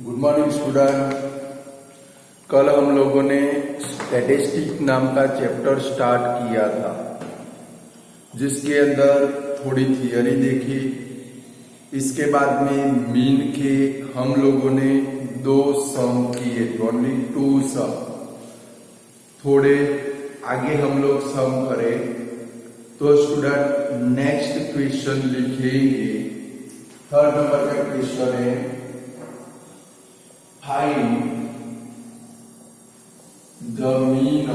Good morning student. कल हम लोगों ने स्टैटिस्टिक नाम का चैप्टर स्टार्ट किया था, जिसके अंदर थोड़ी थियरी देखी। इसके बाद में मीन के हम लोगों ने 2 सम किए, ओनली 2 सम। थोड़े आगे हम लोग सम करें तो स्टूडेंट नेक्स्ट क्वेश्चन लिखेंगे। 3rd नंबर का क्वेश्चन है, find the mean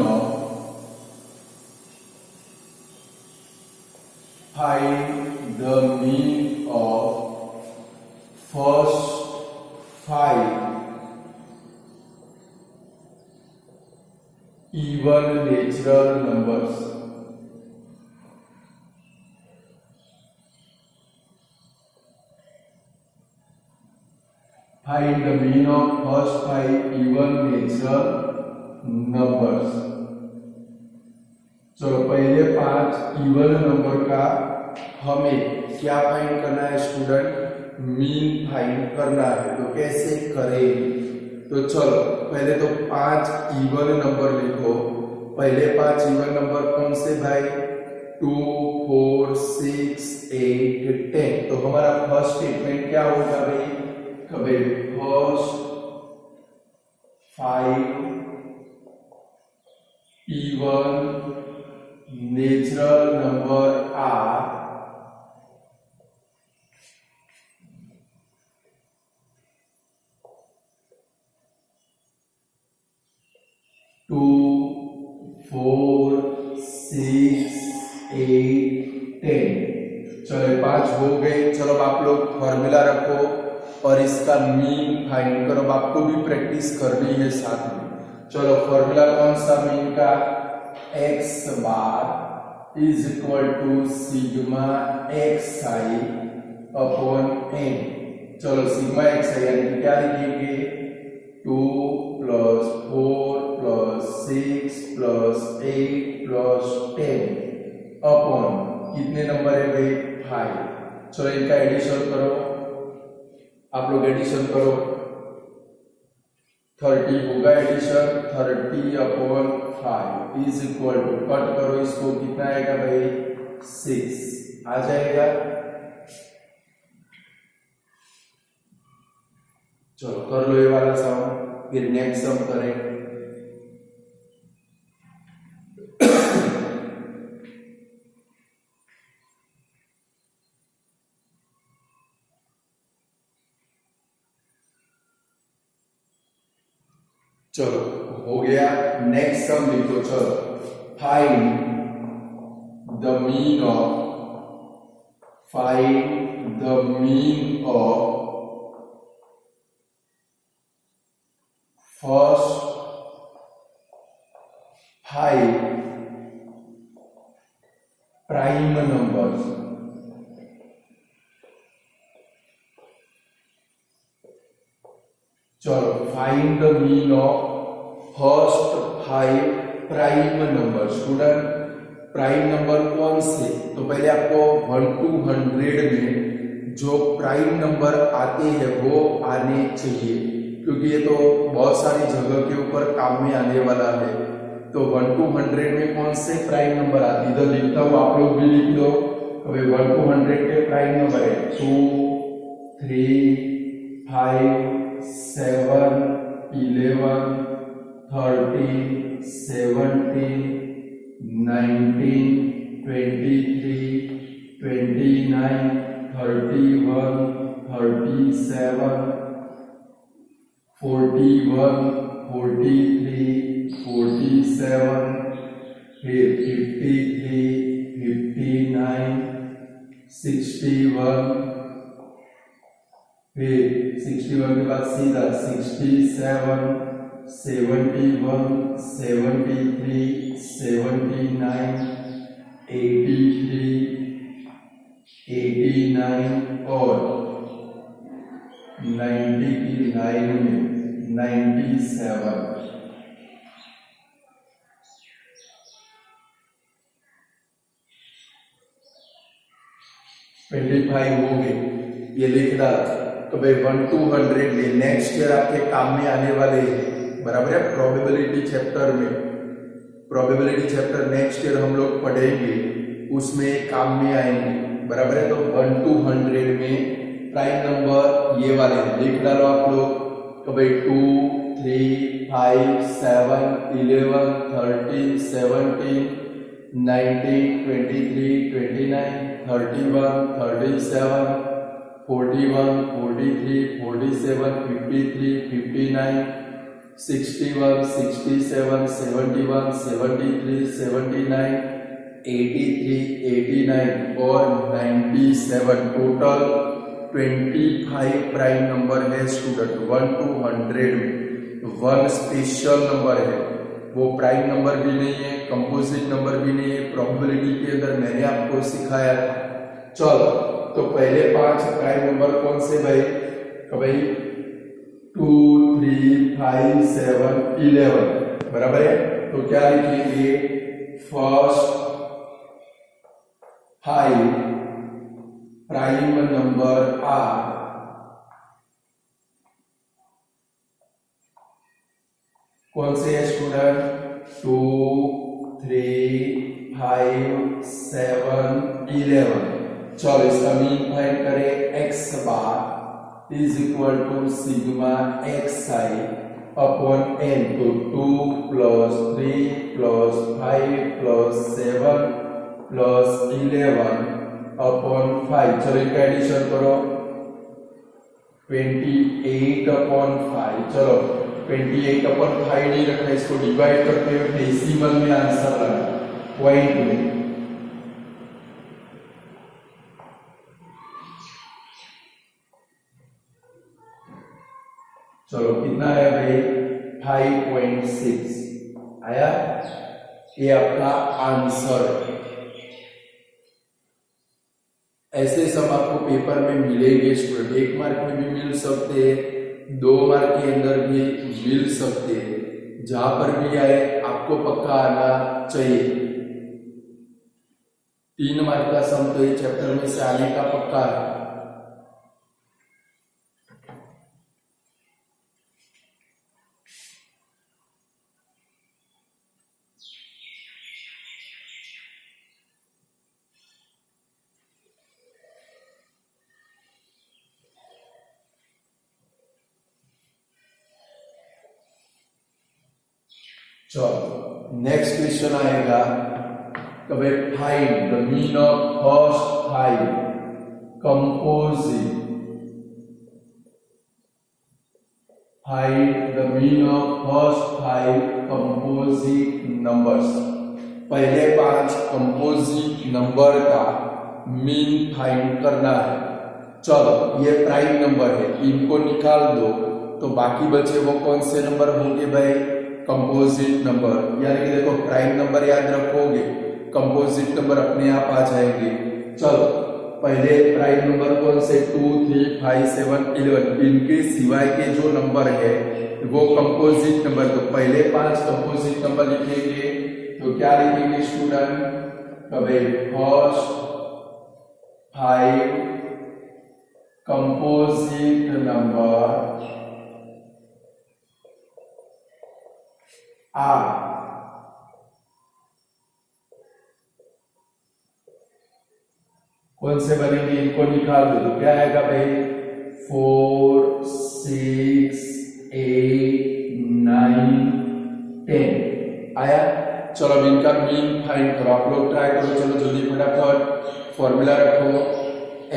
of first 5 even natural numbers. Find the mean of first 5 even natural numbers. चलो पहले 5 इवन नंबर का हमें क्या फाइंड करना है स्टूडेंट? मीन फाइंड करना है। तो कैसे करेंगे? तो चलो पहले तो 5 इवन नंबर लिखो। पहले 5 इवन नंबर कौन से भाई? 2, 4, 6, 8, 10। तो हमारा फर्स्ट स्टेटमेंट क्या होगा भाई? कभी first 5 even natural number are two, 4, 6, 8, 10। चलो 5 हो गए। चलो आप लोग फॉर्मूला रखो और इसका मीन फाइंड करो। आपको भी प्रैक्टिस करनी है साथ में। चलो फॉर्मूला कौन सा मीन का? x bar is equal to sigma xi upon n। चलो सिग्मा xi यानी क्या लिखेंगे? 2 + 4 + 6 + 8 + 10 अपॉन कितने नंबर है भाई? 5। चलो इनका एडिशन करो। आप लोग एडिशन करो। 30 होगा addition. 30 upon 5 is equal to, cut करो इसको, कितना आएगा भाई? 6 आ जाएगा। चलो कर लो ये वाला सम, फिर नेक्स्ट सम करें। चलो हो गया। नेक्स्ट सम लिखो। चलो find the mean of first 5 prime numbers. चलो find the mean of first 5 prime number. Student prime number कौन से? तो पहले आपको 1 to 100 में जो प्राइम नंबर आते हैं वो आने चाहिए, क्योंकि ये तो बहुत सारी जगह के ऊपर काम में आने वाला है। तो 1 to 100 में कौन से प्राइम नंबर आते? इधर लिखता हूँ, आप लोग भी लिख लो। अभी 1 to 100 के प्राइम नंबर है 2, 3, 5, 7, 11, 13, 17, 19, 23, 29, 31, 37, 41, 43, 47, फिर 53, 59, 61, फिर 61 के बाद सीधा 67, 71, 73, 79, 83, 89 और 90 की लाइन में 97। 25 हो गए। ये लिख डाल। तो भाई 1 to 100 में नेक्स्ट ईयर आपके काम में आने वाले हैं, बराबर है। प्रोबेबिलिटी चैप्टर में, प्रोबेबिलिटी चैप्टर नेक्स्ट ईयर हम लोग पढ़ेंगे, उसमें काम में आएंगे, बराबर है। तो 1 to 100 में प्राइम नंबर ये वाले हैं, लिख डालो आप लोग। तो भाई 2, 3, 5, 7, 11, 13, 17, 19, 23, 29, 31, 37, 41, 43, 47, 53, 59, 61, 67, 71, 73, 79, 83, 89 और 97, टोटल 25 प्राइम नंबर है स्टूडेंट। 1 to 100 में 1 स्पेशल नंबर है, वो प्राइम नंबर भी नहीं है, कंपोजिट नंबर भी नहीं है, प्रोबेबिलिटी के अंदर मैंने आपको सिखाया था। चलो, तो पहले 5 प्राइम नंबर कौन से भाई? तो भाई 2, 3, 5, 7, 11, बराबर है। तो क्या लिखेंगे? फर्स्ट 5 प्राइम नंबर आर कौन से है स्टूडेंट? 2, 3, 5, 7, 11। चलो, इसका मीन फाइंड करें। X bar is equal to sigma x I upon n. तो 2 plus 3 plus 5 plus 7 plus 11 upon 5। चलो, इनका एडिशन करो, 28 अपॉन 5। चलो, 28 अपॉन 5 नहीं रखना, इसको डिवाइड करते हुए डेसिमल में आंसर लगा, पॉइंट में। चलो, कितना आया भाई? 5.6 आया। ये आपका आंसर है। ऐसे सब आपको पेपर में मिलेंगे स्टूडेंट। 1 मार्क में भी मिल सकते हैं, 2 मार्क के अंदर भी मिल सकते हैं। जहां पर भी आए आपको पक्का आना चाहिए। 3 मार्क का सम तो ये चैप्टर में से आने का पक्का है। चलो, नेक्स्ट क्वेश्चन आएगा। तो भाई find the mean of first 5 composite. Find the mean of first 5 composite numbers. पहले 5 कंपोजिट नंबर का मीन फाइंड करना है। चलो, ये प्राइम नंबर है, इनको निकाल दो तो बाकी बचे वो कौन से नंबर होंगे भाई? Composite number. यानी कि देखो, प्राइम नंबर याद रखोगे, कंपोजिट नंबर अपने आप आ जाएंगे। चलो, पहले प्राइम नंबर कौन से? 2, 3, 5, 7, 11। इनके सिवाय के जो नंबर है वो कंपोजिट नंबर। तो पहले 5 कंपोजिट नंबर लिखेंगे, तो क्या लिखेंगे स्टूडेंट? तो भाई फर्स्ट 5 कंपोजिट नंबर आर। कौन से बनेंगे? इनको निकाल दो तो क्या आएगा भाई? 4, 6, 8, 9, 10 आया। चलो, अब इनका मीन फाइंड करो। आप लोग ट्राई करो, चलो जल्दी फटाफट। फॉर्मूला रखो,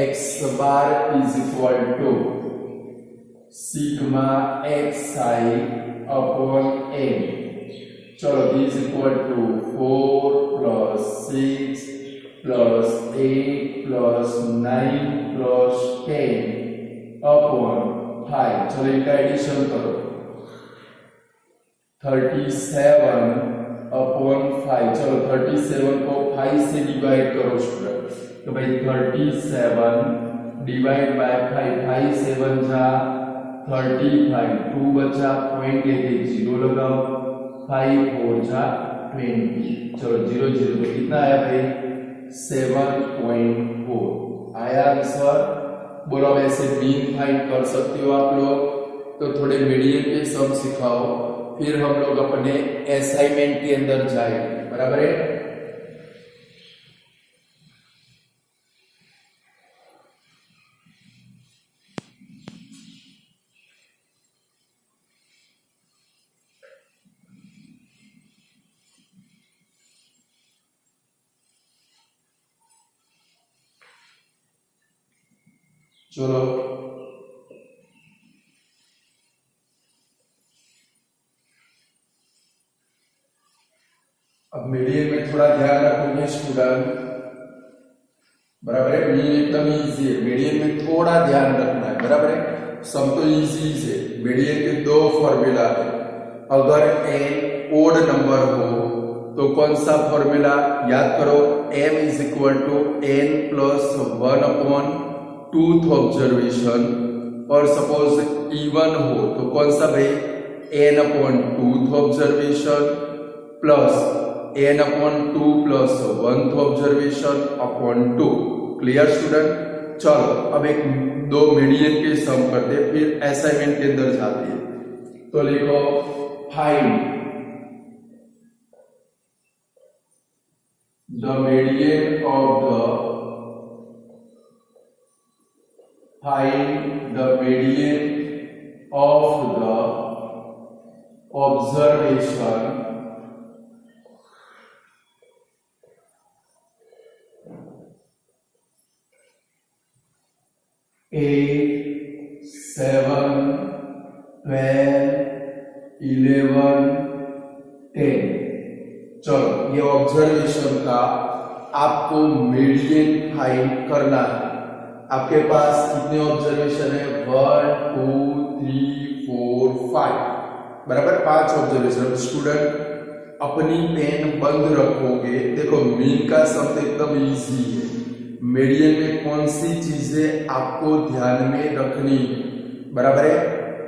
X bar is equal to sigma x I upon N. चलो, is equal to 4 plus 6 plus 8 plus 9 plus 10 upon 5। चलो, इनका एडिशन करो, 37 अपॉन 5। चलो, 37 को 5 से डिवाइड करो स्टूडेंट। तो भाई 37 डिवाइड बाय 5, 5 7 जा 35, 2 बचा, पॉइंट लेके 0 लगाओ, 5 4 जा 20। चलो, 0 0 तो कितना आया भाई? 7.4 आया आंसर। बोलो अब ऐसे मीन फाइंड कर सकते हो आप लोग, तो थोड़े मीडियन के सम सिखाओ, फिर हम लोग अपने असाइनमेंट के अंदर जाएंगे, बराबर है। चलो अब मीडियन में थोड़ा ध्यान रखोगे स्टूडेंट, बराबर है। मीडियन एकदम इजी है, मीडियन में थोड़ा ध्यान रखना है, बराबर है। सब तो इजी है। मीडियन के दो फॉर्मूला है। अगर n ओड नंबर हो तो कौन सा फॉर्मूला याद करो, m is equal to n plus 1 upon twoth observation, और सपोज इवन हो तो कौन सा भाई, n upon twoth observation plus n upon 2 plus 1th observation upon 2। Clear student. चलो अब एक दो मीडियन के सम करते हैं, फिर असाइनमेंट के अंदर जाते हैं। तो लिखो find the median of the find the median of the observation eight, 7, 12, 11, 10। चलो ये ऑब्जर्वेशन का आपको मीडियन फाइंड करना है। आपके पास कितने ऑब्जर्वेशन है, 1 2 3 4 5, बराबर 5 ऑब्जर्वेशन। स्टूडेंट अपनी पेन बंद रखोगे, देखो मीन का सम एकदम इजी है। मीडियन में कौन सी चीजें आपको ध्यान में रखनी है, बराबर है।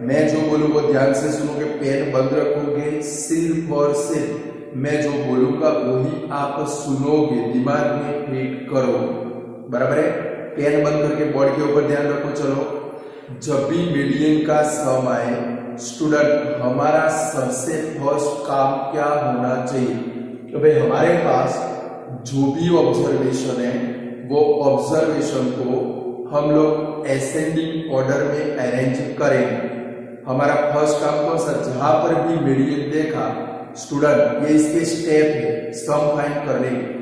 मैं जो बोलूँ वो ध्यान से सुनोगे, पेन बंद रखोगे, सिर्फ और सिर्फ मैं जो बोलूंगा वही आप सुनोगे, दिमाग में फीड करोगे, बराबर है। पेन बंद करके बोर्ड के ऊपर ध्यान रखो। चलो जब भी मीडियन का सम आए स्टूडेंट, हमारा सबसे फर्स्ट काम क्या होना चाहिए, तो भाई हमारे पास जो भी ऑब्जर्वेशन है वो ऑब्जर्वेशन को हम लोग असेंडिंग ऑर्डर में अरेंज करेंगे। हमारा फर्स्ट काम कौन सा, जहां पर भी मीडियन देखा स्टूडेंट, ये इसके स्टेप है सम फाइंड करने के।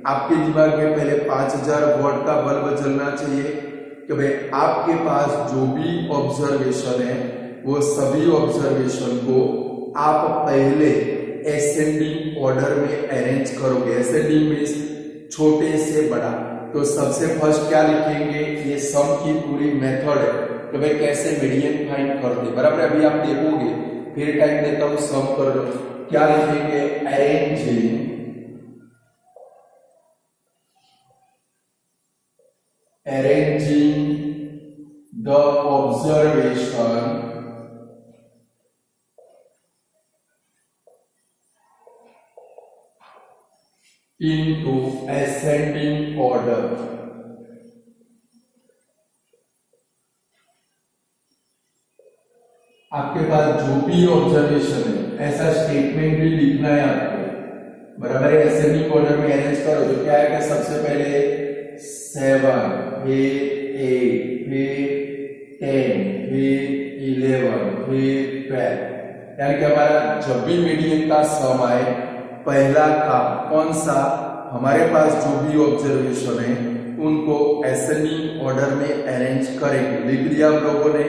आपके दिमाग में पहले 5000 वॉट का बल्ब जलना चाहिए कि भाई आपके पास जो भी ऑब्जर्वेशन है वो सभी ऑब्जर्वेशन को आप पहले असेंडिंग ऑर्डर में अरेंज करोगे। असेंडिंग मींस छोटे से बड़ा। तो सबसे फर्स्ट क्या लिखेंगे, ये सम की पूरी मेथड है कि भाई कैसे मीडियन फाइंड करते, बराबर। अभी आप देखोगे, फिर टाइम देता हूं सम कर लो। क्या लिखेंगे, arranging the observation into ascending order। आपके पास जो भी ऑब्जर्वेशन है ऐसा स्टेटमेंट भी लिखना है आपको, बराबर है। असेंडिंग ऑर्डर में अरेंज करो तो क्या है कि सबसे पहले 7, फिर 8, फिर 10, फिर 11, फिर 12। यानी कि हमारा जब भी मीडियन का सम आए पहला काम कौन सा, हमारे पास जो भी ऑब्जर्वेशन है उनको असेंडिंग ऑर्डर में अरेंज करेंगे। लिख दिया हम लोगों ने।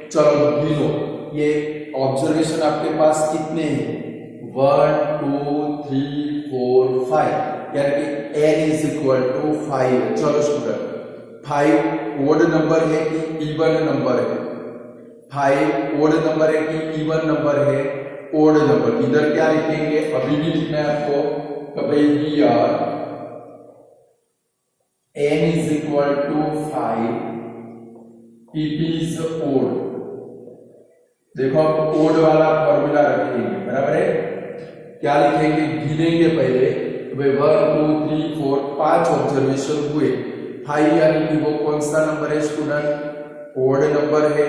चलो गिनो, ये ऑब्जर्वेशन आपके पास कितने हैं, 1 2 3 4 5, यानी कि n इज इक्वल टू 5। चलो स्टूडेंट 5 ओड नंबर है कि इवन नंबर है, 5 ओड नंबर है कि इवन नंबर है, ओड नंबर। इधर क्या लिखेंगे, अभी भी लिखना है आपको कि भाई here n is equal to 5, it is odd. देखो आप ओड वाला फॉर्मूला रखेंगे, बराबर है। क्या लिखेंगे, गिनेंगे पहले 1 2 3 4 5 ऑब्जर्वेशन हुए। 5 यानी कि वो कौन सा नंबर है स्टूडेंट, ओड नंबर है,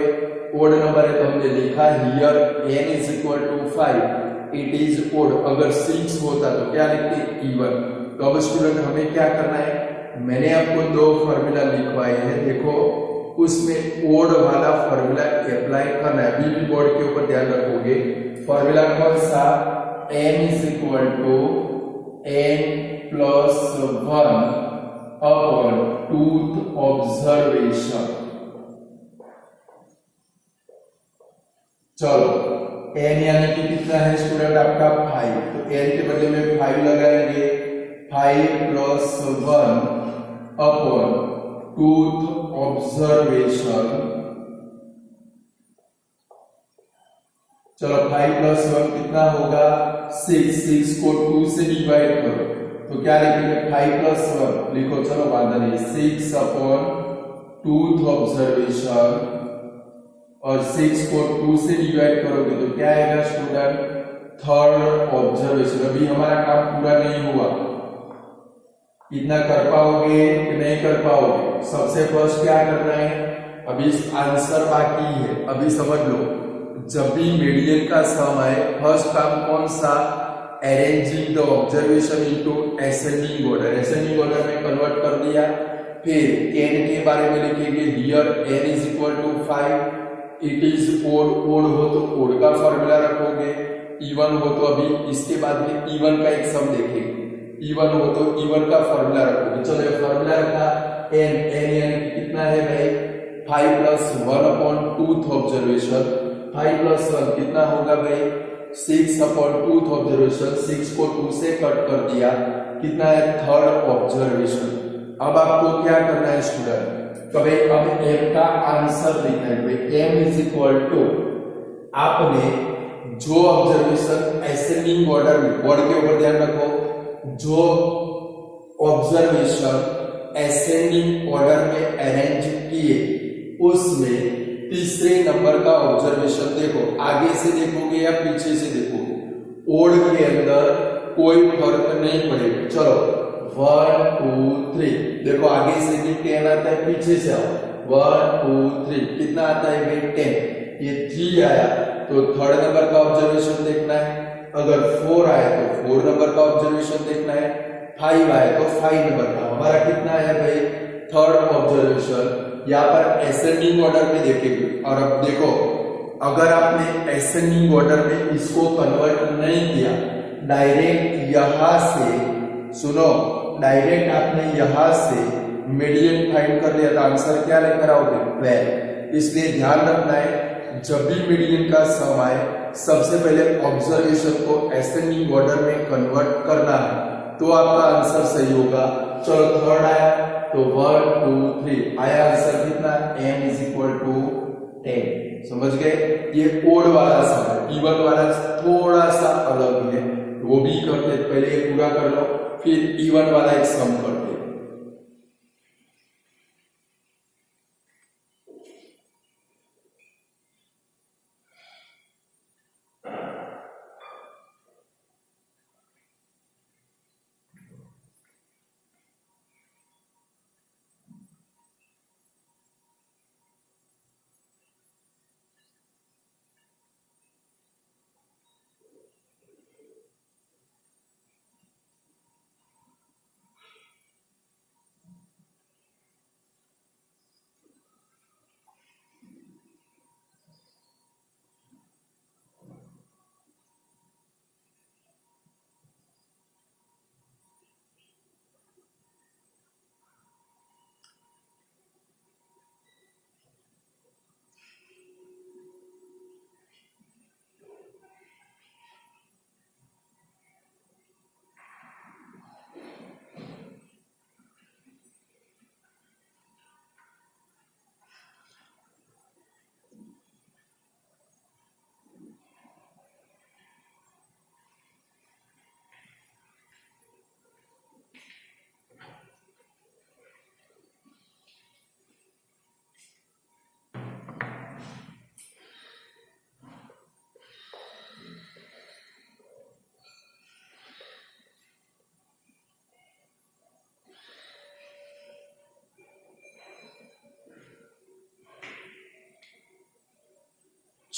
ओड नंबर है तो हमने लिखा here n is equal to 5, it is odd. अगर 6 होता तो क्या लिखते इवन। तो अब स्टूडेंट हमें क्या करना है, मैंने आपको दो फॉर्मूला लिखवाए हैं, देखो उसमें ओड वाला फॉर्मूला अप्लाई करना है। अभी भी बोर्ड के ऊपर ध्यान रखोगे, फॉर्मूला कौन सा, n is equal to n plus 1 upon twoth observation. चलो n यानी कि कितना है स्टूडेंट आपका 5, तो n के बदले में 5 लगाएंगे, 5 प्लस 1 अपॉन टूथ ऑब्जर्वेशन। चलो 5 प्लस 1 कितना होगा 6, 6 को 2 से डिवाइड करो तो क्या लिखेंगे 5 प्लस 1 लिखो, चलो वादा नहीं, 6 अपॉन टूथ ऑब्जर्वेशन और 6 को 2 से डिवाइड करोगे तो क्या आएगा स्टूडेंट थर्ड ऑब्जर्वेशन। अभी हमारा काम पूरा नहीं हुआ, इतना कर पाओगे कि नहीं कर पाओगे। सबसे फर्स्ट क्या करना है, अभी आंसर बाकी है, अभी समझ लो। जब भी मीडियन का सम आए फर्स्ट काम कौन सा, arranging the observation into ascending order, ascending order में कन्वर्ट कर दिया। फिर n के बारे में लिखेंगे here n is equal to 5, it is odd, odd हो तो ओड का फॉर्मूला रखोगे, इवन हो तो अभी इसके बाद में इवन का एक सम देखेंगे, इवन हो तो इवन का फॉर्मूला रखोगे। चलो ये फॉर्मूला रखा n, n यानी कि कितना है भाई 5 plus 1 upon twoth observation, 5 plus 1 कितना होगा भाई 6 अपॉन टूथ ऑब्जर्वेशन, 6 को 2 से कट कर दिया, कितना है थर्ड ऑब्जर्वेशन। अब आपको क्या करना है स्टूडेंट, तो भाई अब m का आंसर लिखना है। भाई m इज इक्वल टू आपने जो ऑब्जर्वेशन असेंडिंग ऑर्डर में, वर्ड के ऊपर ध्यान रखो, जो ऑब्जर्वेशन असेंडिंग ऑर्डर में अरेंज किए उसमें तीसरे नंबर का ऑब्जर्वेशन देखो, आगे से देखोगे या पीछे से देखोगे, ओड के अंदर कोई फर्क नहीं पड़ेगा। चलो 1 2 3 देखो, आगे से भी 10 आता है, पीछे से आओ 1 2 3 कितना आता है भाई 10, ये 3 आया तो थर्ड नंबर का ऑब्जर्वेशन देखना है, अगर 4 आया तो 4 नंबर का ऑब्जर्वेशन देखना है, 5 आया तो 5 नंबर का। हमारा कितना है भाई थर्ड ऑब्जर्वेशन, यहाँ पर असेंडिंग ऑर्डर में देखेंगे। और अब देखो अगर आपने असेंडिंग ऑर्डर में इसको कन्वर्ट नहीं किया, डायरेक्ट यहां से सुनो, डायरेक्ट आपने यहां से मीडियन फाइंड कर लिया तो आंसर क्या लेकर आओगे 12। इसलिए ध्यान रखना है जब भी मीडियन का सम आए सबसे पहले ऑब्जर्वेशन को असेंडिंग ऑर्डर में कन्वर्ट करना है तो आपका आंसर सही होगा। चलो थर्ड आया तो 1 2 3 आया, आंसर कितना m इज इक्वल टू 10। समझ गए, ये ओड वाला सम है, इवन वाला थोड़ा सा अलग है, वो भी करते पहले ये पूरा कर लो फिर इवन वाला एक सम करते।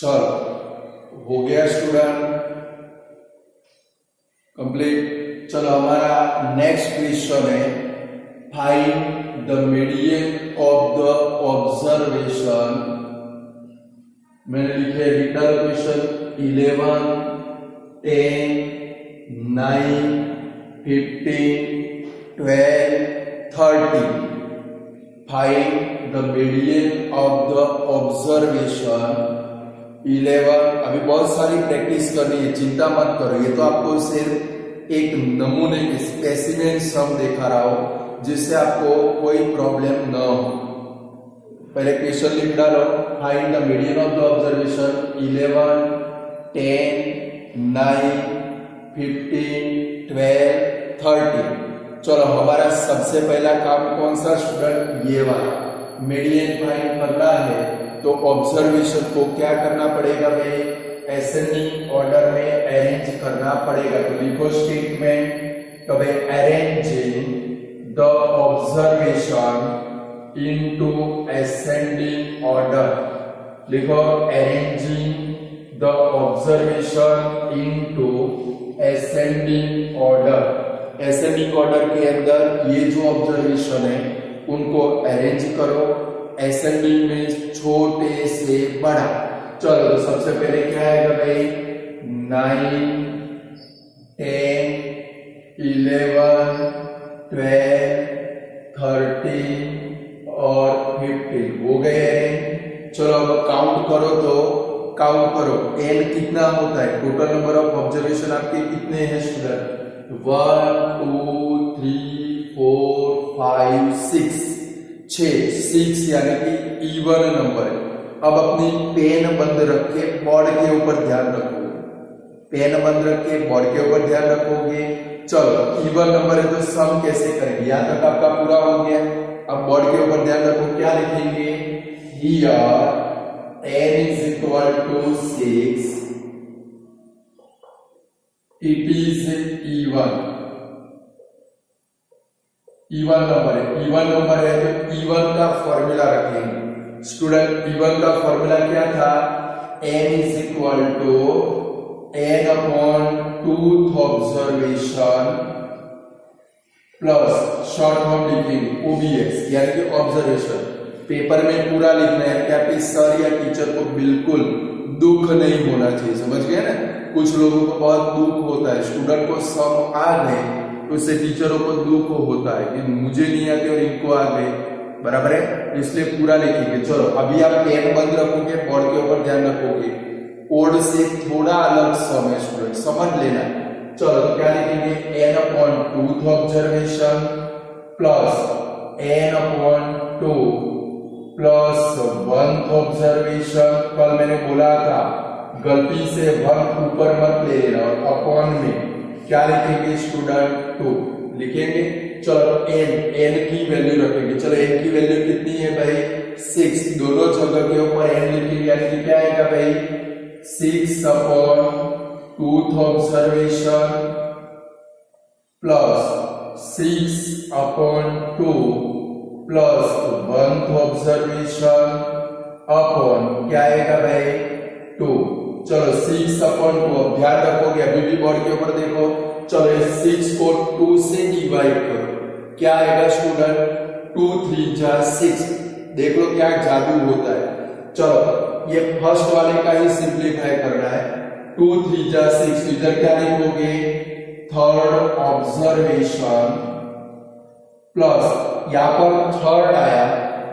चलो हो गया स्टूडेंट कंप्लीट। चलो हमारा नेक्स्ट क्वेश्चन है find the median of the observation. मैंने लिखे written question 11, 10, 9, 15, 12, 30। Find the median of the observation 11। अभी बहुत सारी प्रैक्टिस करनी है, चिंता मत करो, ये तो आपको सिर्फ एक नमूने के स्पेसिमेन सम दिखा रहा हूं जिससे आपको कोई प्रॉब्लम न हो। पहले क्वेश्चन लिख डालो, find the median of the observation 11, 10, 9, 15, 12, 30। चलो हमारा सबसे पहला काम कौन सा स्टूडेंट, ये वाला मीडियन फाइंड करना है। तो ऑब्जर्वेशन को क्या करना पड़ेगा भाई, एसेंडिंग ऑर्डर में अरेंज करना पड़ेगा। तो लिखो स्टेटमेंट, तो भाई arranging the observation into ascending order. लिखो arranging the observation into ascending order. Ascending order के अंदर ये जो ऑब्जर्वेशन है उनको अरेंज करो असेंडिंग में छोटे से बड़ा। चलो तो सबसे पहले क्या आएगा भाई 9, 10, 11, 12, 13 और 15 हो गए। चलो अब काउंट करो, तो काउंट करो n कितना होता है, टोटल नंबर ऑफ ऑब्जर्वेशन आपके कितने हैं स्टूडेंट, 1, 2, 3, 4, 5, 6 6 यानी कि इवन नंबर है। अब अपनी पेन बंद रख के बोर्ड के ऊपर ध्यान रखो, पेन बंद रख के बोर्ड के ऊपर ध्यान रखोगे। चलो इवन नंबर है तो सम कैसे करेंगे, यहां तक आपका पूरा हो गया। अब बोर्ड के ऊपर ध्यान रखो, क्या लिखेंगे, here n is equal to 6, it is even number है, इवन नंबर है तो इवन का फॉर्मूला रखेंगे स्टूडेंट। इवन का फॉर्मूला क्या था, n is equal to n upon 2th observation plus short form लिखेंगे OBS यानी कि ऑब्जर्वेशन। पेपर में पूरा लिखना है ताकि सर या टीचर को बिल्कुल दुख नहीं होना चाहिए, समझ गए ना। कुछ लोगों को बहुत दुख होता है, स्टूडेंट को सम आ गए तो उससे टीचरों को दुख होता है कि मुझे नहीं आते और इनको आ गए, बराबर है, इसलिए पूरा लिखेंगे। चलो अभी आप पेन बंद रखोगे, बोर्ड के ऊपर ध्यान रखोगे, कोड से थोड़ा अलग सम है स्टूडेंट, समझ लेना। चलो तो क्या लिखेंगे, n upon 2th observation plus n upon 2 plus 1th observation. कल मैंने बोला था गलती से 1 ऊपर मत ले लेना, और अपॉन में क्या लिखेंगे स्टूडेंट 2 लिखेंगे। चलो n की वैल्यू रखेंगे। चलो n की वैल्यू कितनी है भाई 6, दोनों जगह के ऊपर n लिखेंगे यानी कि क्या आएगा भाई 6 upon 2th observation plus 6 upon 2 plus 1th observation upon क्या आएगा भाई 2। चलो 6 अपॉन 2, अब ध्यान रखोगे अभी भी बोर्ड के ऊपर देखो। चलो 6 को 2 से डिवाइड करो, क्या आएगा स्टूडेंट 2 3 जा 6। देख लो क्या जादू होता है। चलो ये फर्स्ट वाले का ही सिंप्लीफाई करना है, 2 3 जा 6, इधर क्या लिखोगे 3rd ऑब्जर्वेशन प्लस यहां पर 3rd आया,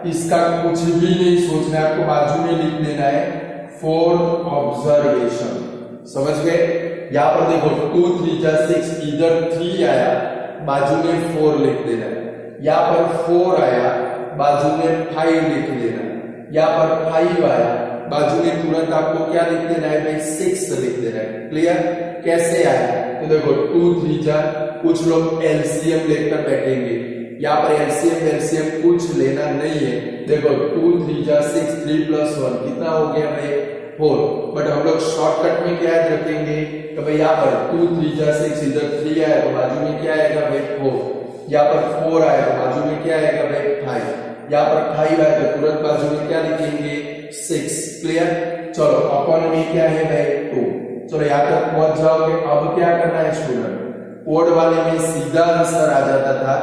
इसका कुछ भी नहीं सोचना है, आपको बाजू में लिख देना है 4th ऑब्जर्वेशन, समझ गए। यहां पर देखो 2 3 जा 6, इधर 3 आया, बाजू में 4 लिख देना है। यहां पर 4 आया, बाजू में 5 लिख देना है। यहां पर 5 आया, बाजू में तुरंत आपको क्या लिख देना है भाई 6 लिख देना है। क्लियर, कैसे आया तो देखो 2 3 जा, कुछ लोग एलसीएम लेकर बैठेंगे, यहाँ पर एलसीएम कुछ लेना नहीं है। देखो 2 3 जा 6, 3 + 1 कितना हो गया भाई 4। बट हम लोग शॉर्टकट में क्या रखेंगे तो भाई यहाँ पर 2 3 जा 6, इधर 3 आया तो बाजू में क्या आएगा भाई 4, यहाँ पर 4 आया तो बाजू में क्या आएगा भाई 5। यहाँ पर 5 है तो तुरंत बाजू में क्या लिखेंगे 6। क्लियर। चलो अपन में क्या है भाई 2। चलो यहाँ तक पहुंच जाओगे। अब क्या करना है स्टूडेंट, कोड वाले में सीधा आंसर आ जाता था,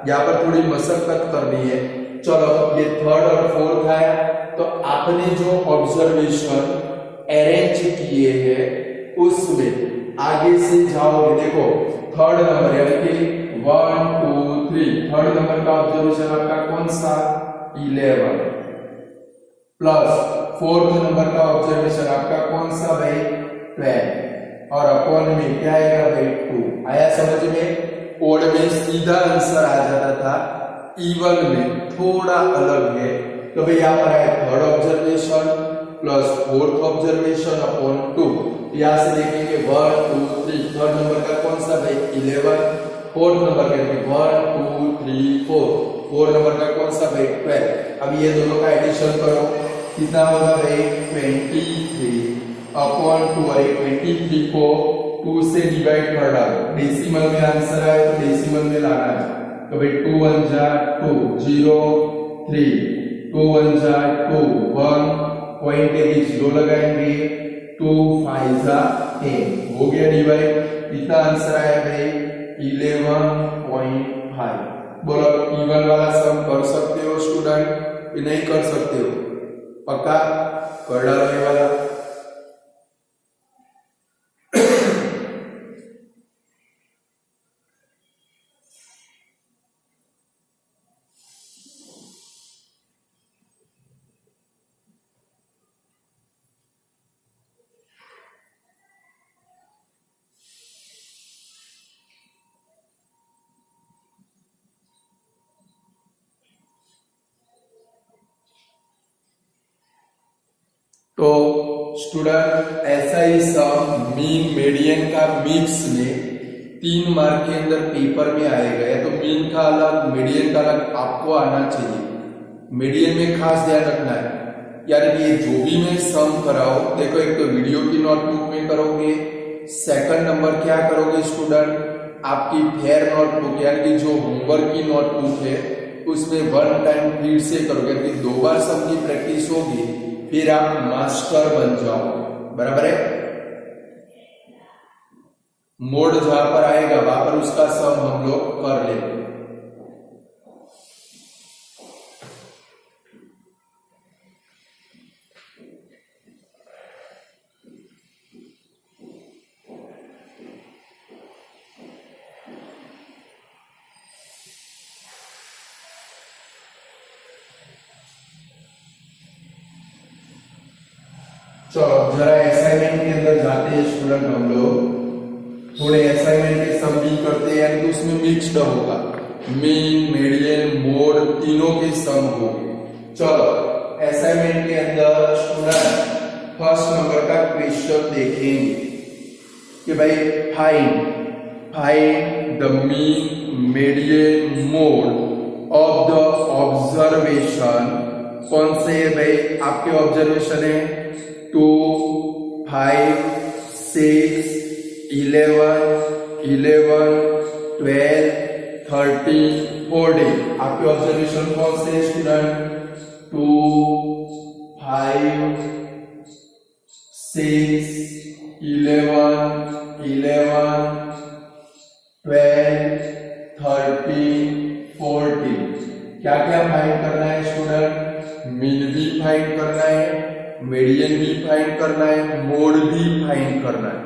यहाँ पर थोड़ी मशक्कत करनी है। चलो ये थर्ड और फोर्थ आया तो आपने जो ऑब्जर्वेशन अरेंज किए हैं उसमें आगे से जाओगे। देखो थर्ड नंबर यानी कि 1 2 3 थर्ड नंबर का ऑब्जर्वेशन आपका कौन सा 11 प्लस फोर्थ नंबर का ऑब्जर्वेशन आपका कौन सा भाई 12 और अपॉन में क्या आएगा भाई 2। आया समझ में। कोड में सीधा आंसर आ जाता था, इवन में थोड़ा अलग है। तो भाई यहाँ पर है third observation plus fourth observation upon 2। यहाँ से देखेंगे 1 2 3 थर्ड नंबर का कौन सा भाई 11, फोर्थ नंबर का 1 2 3 4 फोर्थ नंबर का कौन सा भाई 12। अब ये दोनों का एडिशन करो कितना होगा भाई 23 अपॉन 2। और 23 को 2 से डिवाइड कर डालो, डेसिमल में आंसर आए तो डेसिमल में लाना है। तो भाई 2 1 जा 2 0 3 2 1 जा 2 1 पॉइंट के बीच 0 लगाएंगे 2 5 जा 10 हो गया डिवाइड। कितना आंसर आया भाई 11.5। बोलो इवन वाला सम कर सकते हो स्टूडेंट कि नहीं कर सकते हो? पक्का कर डालो ये वाला। तो स्टूडेंट ऐसा ही सम मीन मीडियन का मिक्स में 3 मार्क के अंदर पेपर में आएगा। या तो मीन का अलग मीडियन का अलग आपको आना चाहिए। मीडियन में खास ध्यान रखना है यानी कि ये जो भी मैं सम कराओ, देखो एक तो वीडियो की नोटबुक में करोगे, सेकंड नंबर क्या करोगे स्टूडेंट आपकी फेयर नोटबुक यानी कि जो होमवर्क की नोटबुक है उसमें 1 टाइम फिर से करोगे। कि 2 बार सम की प्रैक्टिस होगी फिर आप मास्टर बन जाओ। बराबर है। मोड जहां पर आएगा वहां पर उसका सम हम लोग कर लेंगे। चलो जरा असाइनमेंट के अंदर जाते हैं स्टूडेंट। हम लोग थोड़े असाइनमेंट के सम भी करते हैं यानी कि उसमें मिक्स्ड होगा, मीन मीडियन मोड तीनों के सम होंगे। चलो असाइनमेंट के अंदर स्टूडेंट फर्स्ट नंबर का क्वेश्चन देखेंगे कि भाई find the mean median mode of the observation. कौन से है भाई आपके ऑब्जर्वेशन है 2 5 6 11 11 12 13 14। आपके ऑब्जर्वेशन कौन से है स्टूडेंट 2 5 6 11 11 12 13 14। क्या क्या फाइंड करना है स्टूडेंट? मीन भी फाइंड करना है, मीडियन भी फाइंड करना है, मोड भी फाइंड करना है।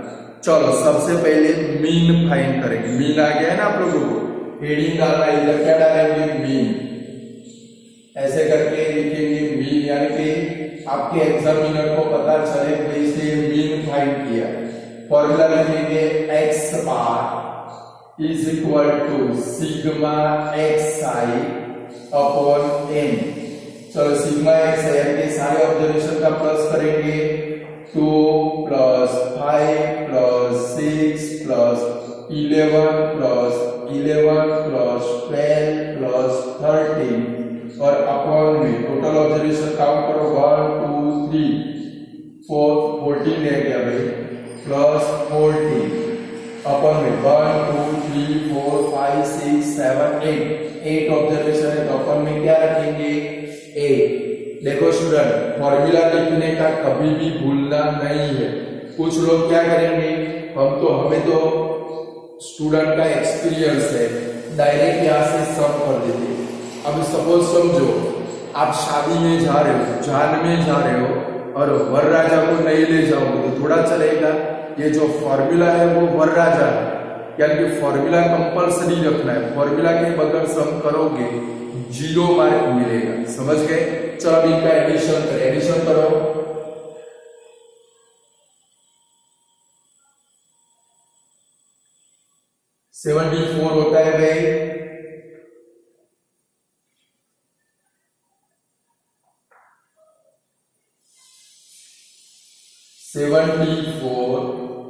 चलो सबसे पहले मीन फाइंड करेंगे। मीन आ गया है ना आप लोगों को, हेडिंग डालना है, इधर क्या डालेंगे मीन, ऐसे करके लिखेंगे मीन यानी कि आपके एग्जामिनर को पता चले वैसे मीन फाइंड किया। फॉर्मूला लिखेंगे x bar is equal to sigma x I upon N. चलो सिग्मा एक्स है यानी कि सारे ऑब्जर्वेशन का प्लस करेंगे 2 plus 5 plus 6 plus 11 plus 11 plus 12 plus 13 और अपॉन में टोटल ऑब्जर्वेशन काउंट करो 1 2 3 4 14 रह गया भाई प्लस 14 अपॉन में 1 2 3 4 5 6 7 8 8 ऑब्जर्वेशन है तो अपन में क्या रखेंगे 8। देखो स्टूडेंट, फॉर्मूला लिखने का कभी भी भूलना नहीं है। कुछ लोग क्या करेंगे, हमें तो स्टूडेंट का एक्सपीरियंस है, डायरेक्ट यहाँ से सम कर देते। अब सपोज समझो आप शादी में जा रहे हो, जान में जा रहे हो और वरराजा को नहीं ले जाओगे तो थोड़ा चलेगा। ये जो फॉर्मूला है वो वरराजा है, यानी कि फॉर्मूला कंपल्सरी रखना है। फॉर्मूला के बगैर सम करोगे 0 मार्क मिलेगा, समझ गए। चलो अभी इनका एडिशन करो। 74 होता है भाई,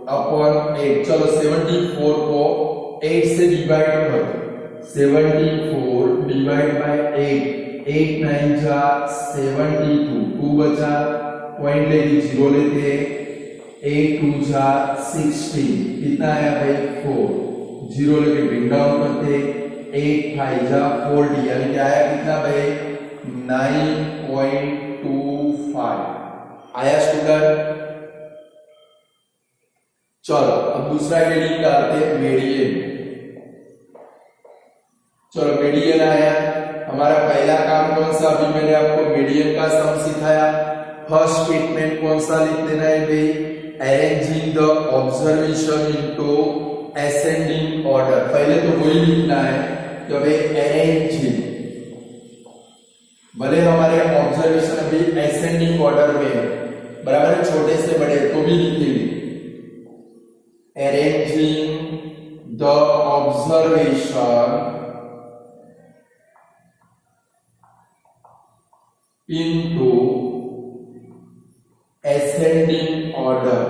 अपॉन 8। चलो 74 को 8 से डिवाइड करो। 74 डिवाइड बाय 8, 8 9 जा 72, 2 बचा, पॉइंट लेके 0 लेते, 8 2 जा 16, कितना आया भाई 4, 0 लेके ब्रिंग डाउन करते, 8 5 जा 40, यानी क्या आया कितना भाई 9.25 आया स्टूडेंट। चलो अब दूसरा ग्रेडिंग करते हैं मीडियन। चलो मीडियन आया, हमारा पहला काम कौन सा, अभी मैंने आपको मीडियन का सम सिखाया। फर्स्ट स्टेटमेंट कौन सा लिख देना है भाई, arranging the observation into ascending order. पहले तो वही लिखना है कि भाई अरेंजिंग, भले हमारे ऑब्जर्वेशन अभी असेंडिंग ऑर्डर में है, बराबर है, छोटे से बड़े तो भी लिखेंगे। Arranging the observation into ascending order।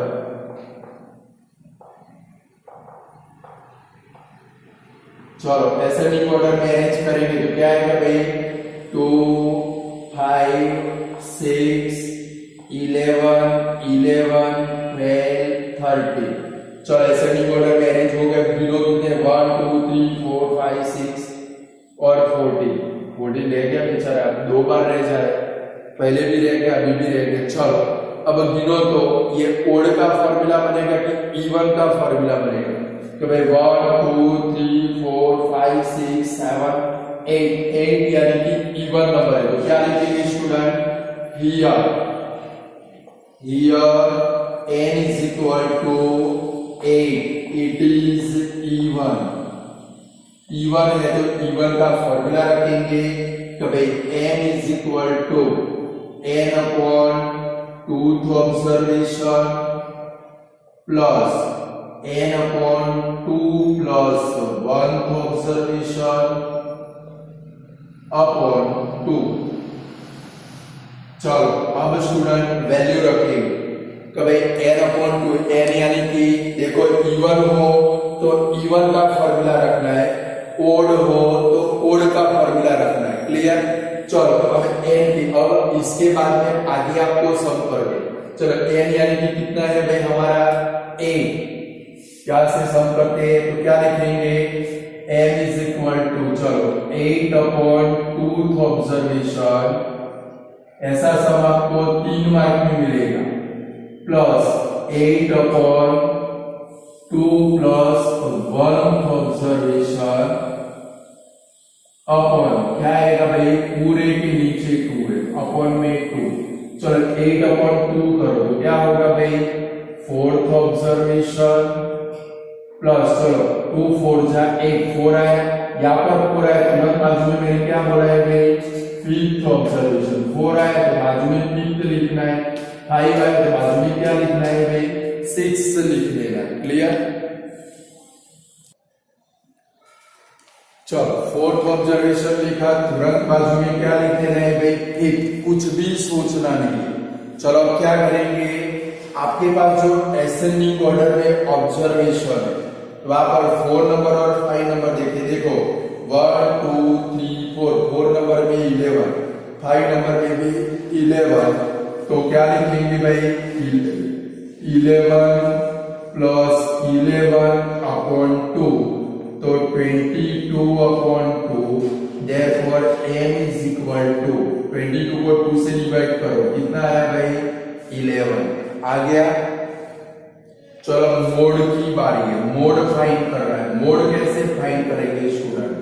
चलो ascending order में अरेंज करेंगे तो क्या आएगा भाई 2 5 6 11 11 12 30। चलो असेंडिंग ऑर्डर में अरेंज हो गए। जीरो कितने 1 2 3 4 5 6 और 40 रह गया बेचारा, 2 बार रह जाए, पहले भी रह गया अभी भी रह गया। चलो अब गिनो तो ये ओड का फॉर्मूला बनेगा कि इवन का फॉर्मूला बनेगा। तो भाई 1 2 3 4 5 6 7 8 यानी कि इवन नंबर है, तो क्या लिखेंगे student, here n is equal to 8, it is even है तो even का फॉर्मूला रखेंगे। तो भाई n is equal to n upon 2th observation plus n upon 2 plus 1th observation upon 2। चलो अब स्टूडेंट वैल्यू रखेंगे कि भाई n अपॉन 2, n यानी कि देखो इवन हो तो इवन का फॉर्मूला रखना है, ओड हो तो ओड का फॉर्मूला रखना है, क्लियर। चलो तो अब n की, अब इसके बाद में आगे आपको सम करोगे। चलो n यानी कि कितना है भाई हमारा 8, क्या से सम करते हैं तो क्या लिखेंगे m is equal to, चलो 8 अपॉन 2th ऑब्जर्वेशन, ऐसा सम आपको 3 मार्क में मिलेगा, plus 8 upon 2 plus 1th observation upon क्या आएगा भाई पूरे के नीचे 2 है, अपॉन में 2। चलो 8 अपॉन 2 करो तो क्या होगा भाई 4th ऑब्जर्वेशन प्लस, चलो 2 4 जा 8, 4 आया, यहाँ पर 4 आया तो बाजू में मैंने क्या बोला है भाई 5th ऑब्जर्वेशन, 4 आया तो बाजू में 5th लिखना है, 5 आया तो बाजू में क्या लिखना है भाई 6 लिख देना, क्लियर। चलो 4th ऑब्जर्वेशन लिखा, तुरंत बाजू में क्या लिख देना है भाई 1, कुछ भी सोचना नहीं। चलो अब क्या करेंगे, आपके पास जो असेंडिंग ऑर्डर में ऑब्जर्वेशन है वहां पर 4 नंबर और 5 नंबर देखिए, देखो 1 2 3 4 नंबर में 11, 5 नंबर में भी 11, तो क्या लिखेंगे भाई 11 प्लस 11 अपॉन 2, तो 22 upon 2 therefore m is equal to 22 को 2 से डिवाइड करो, कितना आया भाई 11 आ गया। चलो मोड की बारी है, मोड फाइंड कर रहा है। मोड कैसे फाइंड करेंगे स्टूडेंट?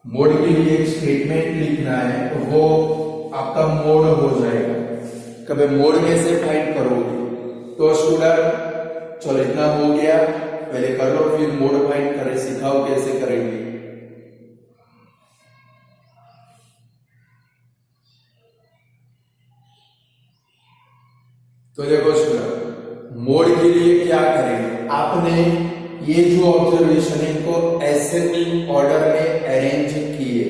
मोड के लिए एक स्टेटमेंट लिखना है, तो वो आपका मोड हो जाएगा। कभी मोड कैसे फाइंड करोगे? तो स्टूडेंट चलो इतना हो गया, पहले कर लो फिर मोड फाइंड करें, सिखाओ कैसे करेंगे। तो देखो स्टूडेंट, मोड के लिए क्या करेंगे? आपने ये जो ऑब्जर्वेशन है इनको असेंडिंग ऑर्डर में अरेंज किए।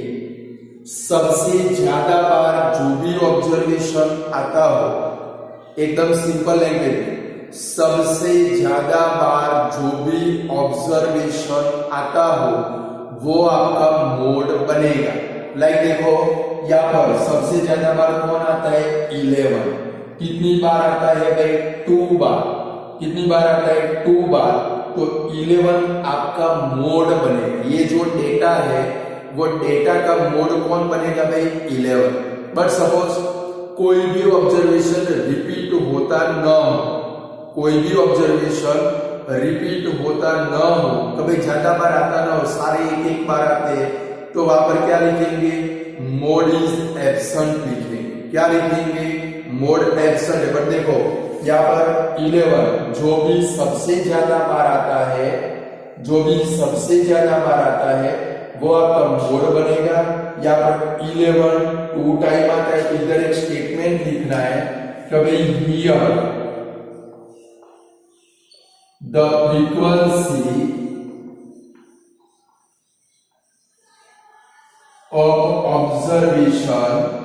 सबसे ज्यादा बार जो भी ऑब्जर्वेशन आता हो, एकदम सिंपल लैंग्वेज में, सबसे ज्यादा बार जो भी ऑब्जर्वेशन आता हो वो आपका मोड बनेगा। लाइक देखो यहाँ पर सबसे ज्यादा बार कौन आता है? 11। कितनी बार आता है भाई? 2 बार। कितनी बार आता है? 2 बार। तो 11 आपका मोड बनेगा। ये जो डेटा है वो डेटा का मोड कौन बनेगा भाई? 11। बट सपोज कोई भी ऑब्जर्वेशन रिपीट होता न हो, कोई भी ऑब्जर्वेशन रिपीट होता न हो, कभी ज्यादा बार आता ना हो, सारे एक बार आते हैं, तो वहां पर क्या लिखेंगे? मोड इज एब्सेंट लिखेंगे। क्या लिखेंगे? मोड एब्सेंट है। बट देखो यहाँ पर 11 जो भी सबसे ज्यादा बार आता है, जो भी सबसे ज्यादा बार आता है वो आपका मोड बनेगा। यहाँ पर 11 2 टाइम आता है, इधर एक स्टेटमेंट लिखना है कभी here the frequency of observation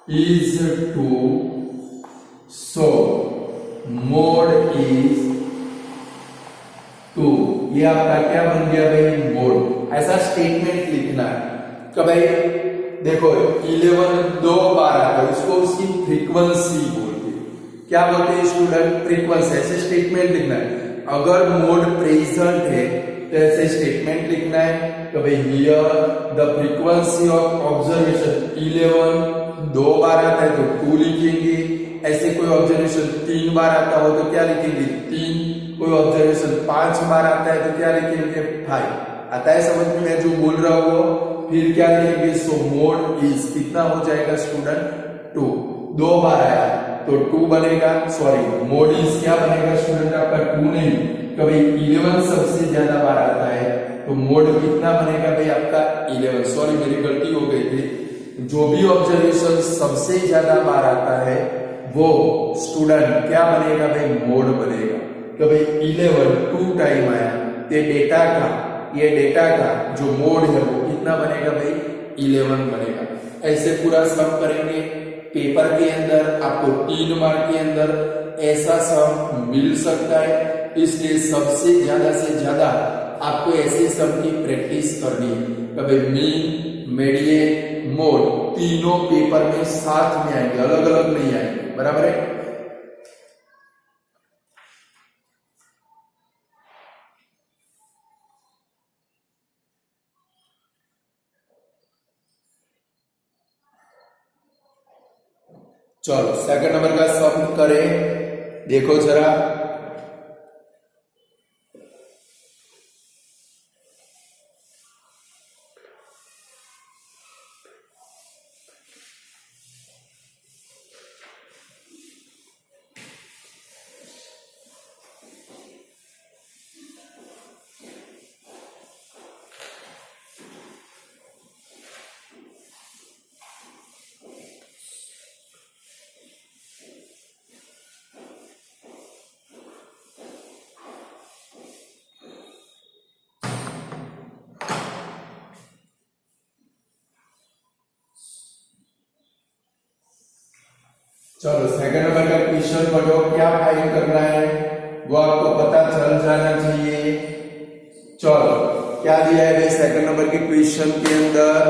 is to so mode is to, ये आपका क्या बन गया भाई? मोड। ऐसा स्टेटमेंट लिखना है कि भाई देखो 11 2 बार आता है, उसको उसकी फ्रीक्वेंसी बोलते हैं। क्या बोलते हैं स्टूडेंट? फ्रीक्वेंसी। ऐसे स्टेटमेंट लिखना है। अगर मोड प्रेजेंट है तो ऐसे स्टेटमेंट लिखना है कि भाई here the frequency of observation 11 2 बार आता है तो 2 लिखेंगे। ऐसे कोई ऑब्जर्वेशन 3 बार आता हो तो क्या लिखेंगे? 3। कोई ऑब्जर्वेशन 5 बार आता है तो क्या लिखेंगे? 5। आता है समझ में मैं जो बोल रहा हूँ? फिर क्या लिखेंगे? सो मोड इज कितना हो जाएगा स्टूडेंट? 2। 2 बार आया तो 2 बनेगा। सॉरी, मोड इज क्या बनेगा स्टूडेंट? आपका 2 नहीं, कभी 11 सबसे ज्यादा बार आता है तो मोड कितना बनेगा भाई? आपका 11। सॉरी मेरी गलती हो गई थी। जो भी ऑब्जर्वेशन सबसे ज्यादा बार आता है वो स्टूडेंट क्या बनेगा भाई? मोड बनेगा। तो भाई 11 2 टाइम आया, ये डेटा का जो मोड है वो कितना बनेगा भाई? 11 बनेगा। ऐसे पूरा सम करेंगे। पेपर के अंदर आपको 3 मार्क के अंदर ऐसा सम मिल सकता है, इसलिए सबसे ज्यादा से ज्यादा आपको ऐसे सम की प्रैक्टिस करनी है। कभी मीन, मीडियन, मोड तीनों पेपर में साथ में आएंगे, अलग अलग नहीं आएंगे। बराबर है? चलो सेकंड नंबर का सम करें। देखो जरा, चलो सेकंड नंबर का क्वेश्चन पढ़ो। क्या फाइंड करना है वो आपको पता चल जाना चाहिए। चलो क्या दिया है सेकंड नंबर के क्वेश्चन के अंदर?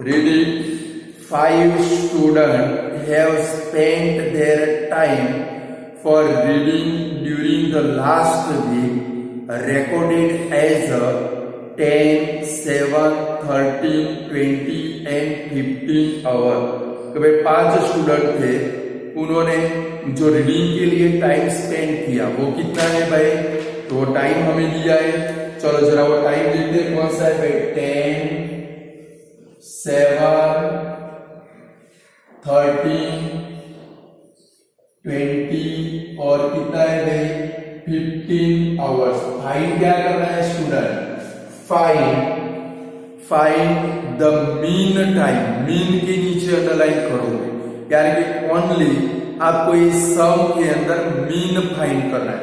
Reading 5 student have spent their time for reading during the last week recorded as 10, 7, 13, 20 and 15 our. तो भाई 5 स्टूडेंट थे, उन्होंने जो रीडिंग के लिए टाइम स्पेंड किया वो कितना है भाई, तो वो टाइम हमें दिया है। चलो जरा वो टाइम देखते हैं कौन सा है भाई, 10, 7, 13, 20 और कितना है भाई 15 आवर्स। फाइंड क्या करना है student, find the mean time. Mean के नीचे अंडरलाइन करोगे, यानी कि ओनली आपको इस सम के अंदर मीन फाइंड करना है।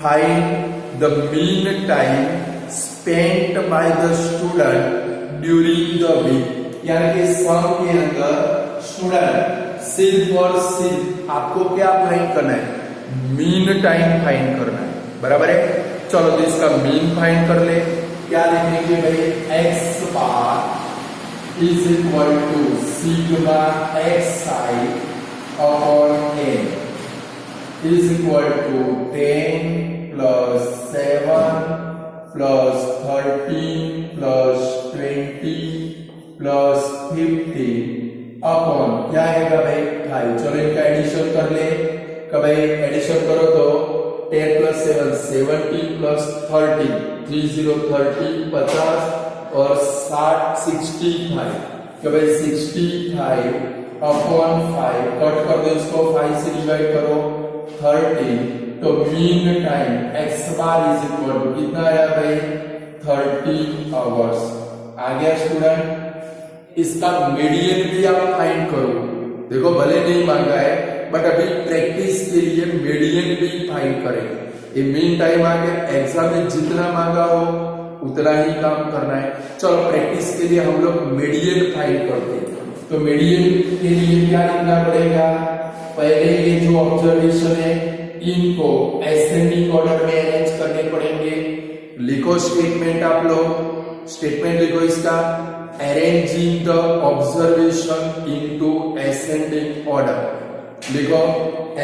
Find the mean time spent by the student during the week, यानी कि सम के अंदर स्टूडेंट सिर्फ और सिर्फ आपको क्या फाइंड करना है, मीन टाइम फाइंड करना है, बराबर है। चलो तो इसका मीन फाइंड कर ले। क्या लिखेंगे भाई, x bar is equal to sigma x I upon n is equal to 10 plus 7 plus 13 plus 20 plus 15 upon क्या आएगा भाई 5। चलो इनका एडिशन कर ले। कब भाई एडिशन करो तो 10 प्लस 7 70 प्लस 30 30 30 50 और 60 65। क्या भाई 65 अपॉन 5 कट कर दो इसको, 5 से डिवाइड करो 30। तो mean time x bar is equal to कितना आया भाई 30 आवर्स। आ गया स्टूडेंट। इसका मीडियन भी आप फाइंड करो। देखो भले नहीं मांगा है बट अभी प्रैक्टिस के लिए मीडियन भी फाइंड करेंगे। ये मीन टाइम आ गया, एग्जाम में जितना मांगा हो उतना ही काम करना है। चलो प्रैक्टिस के लिए हम लोग मीडियन फाइंड करते हैं। तो मीडियन के लिए क्या लिखना पड़ेगा, पहले ये जो ऑब्जर्वेशन है इनको असेंडिंग ऑर्डर में अरेंज करने पड़ेंगे। लिखो स्टेटमेंट, आप लोग स्टेटमेंट लिखो इसका, arranging the observation into ascending order. लिखो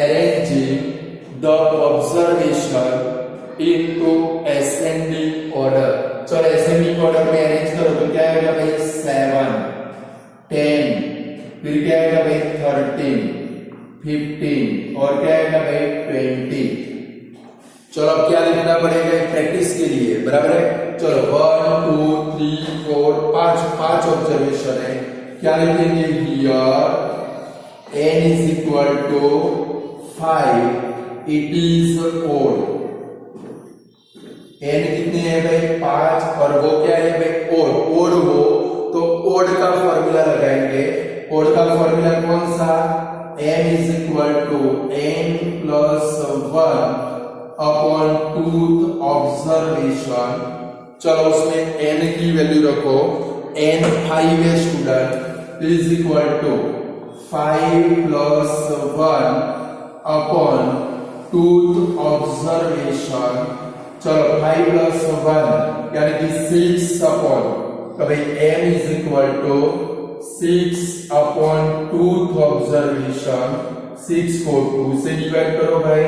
arranging the observation into ascending order. चलो असेंडिंग ऑर्डर में अरेंज करो तो क्या आएगा भाई 7 10 फिर क्या आएगा भाई 13 15 और क्या आएगा भाई 20। चलो अब क्या लिखना पड़ेगा प्रैक्टिस के लिए, बराबर है। चलो 1 2 3 4 5 ऑब्जर्वेशन है। क्या लिखेंगे here n is equal to 5 it is odd। n कितने हैं भाई 5 और वो क्या है भाई ओड हो तो ओड का फॉर्मूला लगाएंगे। ओड का फॉर्मूला कौन सा, n is equal to n plus 1 upon twoth observation. चलो उसमें n की वैल्यू रखो, n 5 है student, is equal to 5 plus 1 upon twoth observation. चलो 5 प्लस 1 यानी कि 6 अपॉन, तो भाई m is equal to 6 upon twoth observation. 6 को 2 से डिवाइड करो भाई,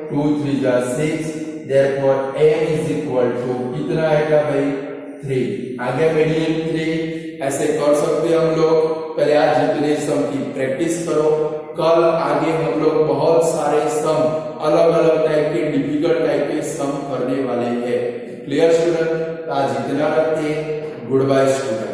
2 3 जा 6, therefore m is equal to कितना आएगा भाई 3। आगे मीडियन 3 ऐसे कर सकते हैं हम लोग। पहले आज जितने सम की प्रैक्टिस करो, कल आगे हम लोग बहुत सारे सम अलग अलग टाइप के डिफिकल्ट टाइप के सम करने वाले हैं। क्लियर स्टूडेंट, आज इतना रखते हैं। Good bye student.